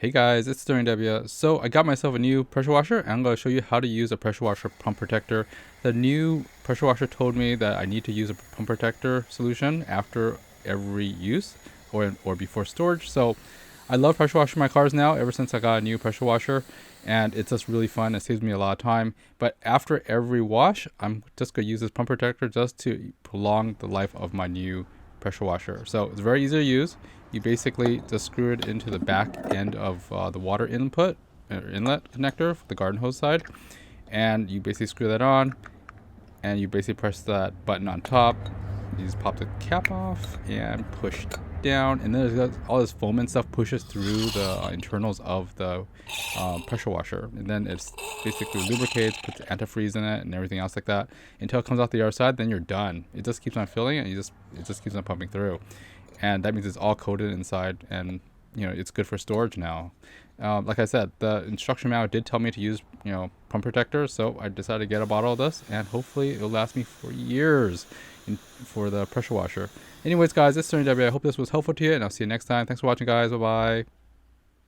Hey guys, it's SterlingW. So I got myself a new pressure washer and I'm going to show you how to use a pressure washer pump protector. The new pressure washer told me that I need to use a pump protector solution after every use or before storage. So I love pressure washing my cars now ever since I got a new pressure washer, and it's just really fun. It saves me a lot of time. But after every wash, I'm just going to use this pump protector just to prolong the life of my new pressure washer. So it's very easy to use. You basically just screw it into the back end of the water input or inlet connector for the garden hose side, and you basically screw that on, and you basically press that button on top. You just pop the cap off and push down, and then there's all this foam and stuff pushes through the internals of the pressure washer, and then it's basically lubricates, puts antifreeze in it, and everything else like that until it comes out the other side. Then you're done. It just keeps on filling, and it just keeps on pumping through, and that means it's all coated inside, and it's good for storage now. Like I said, the instruction manual did tell me to use pump protectors, so I decided to get a bottle of this, and hopefully it'll last me for years for the pressure washer. Anyways, guys, this is SterlingW. I hope this was helpful to you, and I'll see you next time. Thanks for watching, guys. Bye bye.